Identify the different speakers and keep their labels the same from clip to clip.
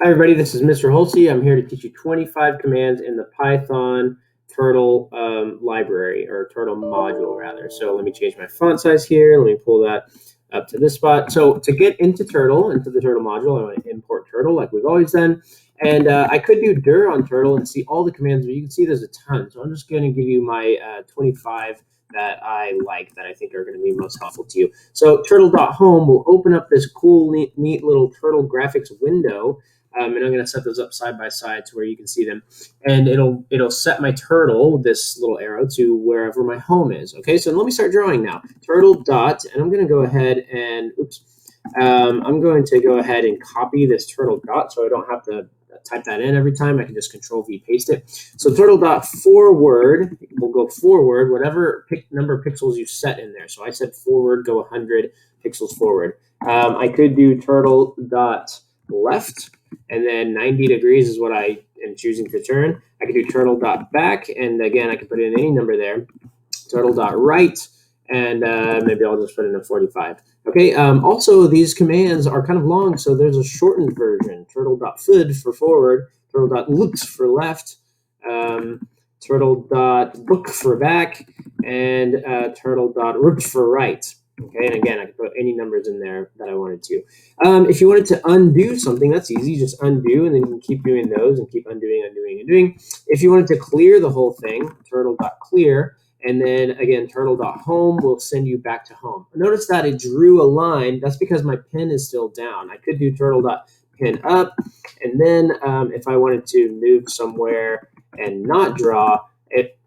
Speaker 1: Hi everybody, this is Mr. Hulsey. I'm here to teach you 25 commands in the Python turtle library, or turtle module rather. So let me change my font size here. Let me pull that up to this spot. So to get into the turtle module, I want to import turtle like we've always done. And I could do dir on turtle and see all the commands, but you can see there's a ton. So I'm just going to give you my 25 that I like, that I think are going to be most helpful to you. So turtle.home will open up this cool, neat little turtle graphics window. And I'm going to set those up side by side to where you can see them. And it'll set my turtle, this little arrow, to wherever my home is. Okay, so let me start drawing now. Turtle dot, and I'm going to go ahead and, I'm going to go ahead and copy this turtle dot so I don't have to type that in every time. I can just Control V paste it. So turtle dot forward will go forward, whatever number of pixels you set in there. So I said forward, go 100 pixels forward. I could do turtle dot left, and then 90 degrees is what I am choosing to turn. I can do turtle dot back, and again, I can put in any number there. Turtle dot right, and maybe I'll just put in a 45. Okay, also these commands are kind of long, so there's a shortened version. Turtle.fud for forward, turtle.looks for left, turtle.book for back, and turtle.root for right. Okay, and again, I can put any numbers in there that I wanted to. If you wanted to undo something, that's easy. Just undo, and then you can keep doing those and keep undoing. If you wanted to clear the whole thing, turtle.clear, and then again, turtle.home will send you back to home. Notice that it drew a line. That's because my pen is still down. I could do turtle.pin up, and then if I wanted to move somewhere and not draw,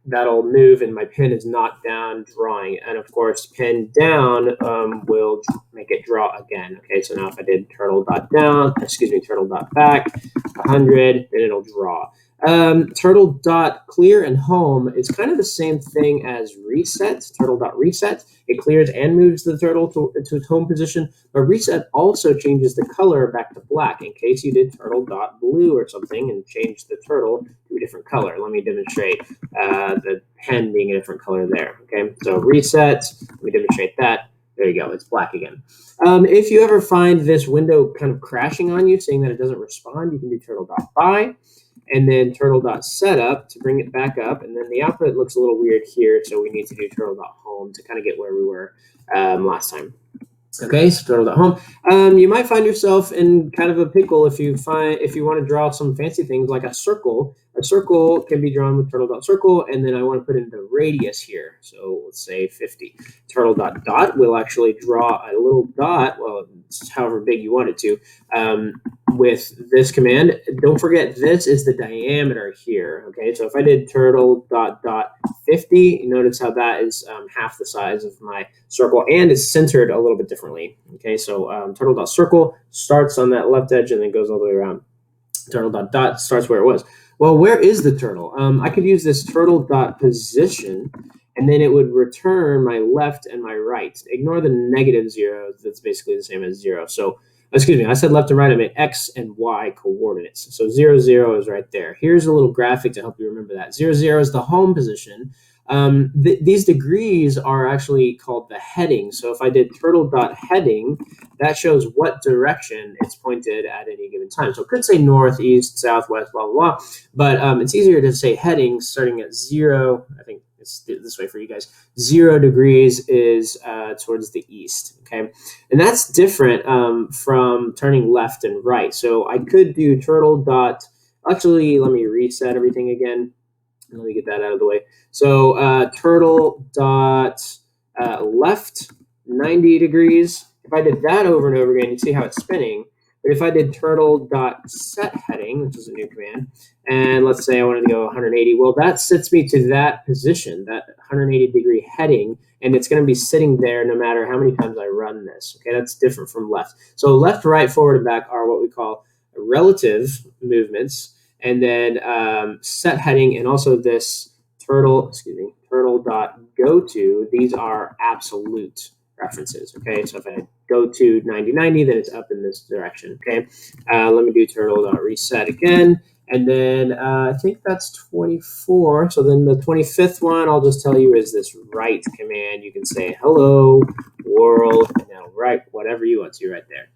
Speaker 1: that'll move and my pen is not down drawing. And of course, pen down will make it draw again. Okay, so now if I did turtle.back 100, then it'll draw. Turtle.clear and home is kind of the same thing as reset. Turtle.reset, it clears and moves the turtle to its home position, but reset also changes the color back to black in case you did turtle.blue or something and changed the turtle to a different color. Let me demonstrate the pen being a different color there. Okay, so reset, let me demonstrate that. There you go, it's black again. If you ever find this window kind of crashing on you, saying that it doesn't respond, you can do turtle.by, and then turtle.setup to bring it back up. And then the output looks a little weird here, so we need to do turtle.home to kind of get where we were last time. Okay, so turtle.home. You might find yourself in kind of a pickle if you want to draw some fancy things like a circle. A circle can be drawn with turtle.circle, and then I want to put in the radius here. So let's say 50. Turtle.dot will actually draw a little dot, well, it's however big you want it to, with this command. Don't forget, this is the diameter here. Okay, so if I did turtle.50, you notice how that is half the size of my circle, and it's centered a little bit differently. Okay, so turtle.circle starts on that left edge and then goes all the way around. Turtle.dot starts where it was. Well, where is the turtle? I could use this turtle.position, and then it would return my left and my right. Ignore the negative zeros. That's basically the same as 0. So, excuse me, I said left and right. I meant X and Y coordinates. So 0, 0 is right there. Here's a little graphic to help you remember that. 0, 0 is the home position. These degrees are actually called the heading. So if I did turtle.heading, that shows what direction it's pointed at any given time. So it could say north, east, south, west, blah, blah, blah. But it's easier to say heading starting at 0. I think it's this way for you guys. 0 degrees is towards the east. Okay, and that's different from turning left and right. So I could do actually, let me reset everything again. Let me get that out of the way. So turtle dot left 90 degrees. If I did that over and over again, you see how it's spinning. But if I did turtle dot set heading, which is a new command, and let's say I wanted to go 180, well, that sets me to that position, that 180 degree heading, and it's going to be sitting there no matter how many times I run this. Okay, that's different from left. So left, right, forward, and back are what we call relative movements. And then set heading, and also this turtle.go-to, these are absolute references. Okay, so if I go to 90, then it's up in this direction. Okay, let me do turtle.reset again. And then I think that's 24. So then the 25th one, I'll just tell you, is this write command. You can say hello world, and now write whatever you want to right there.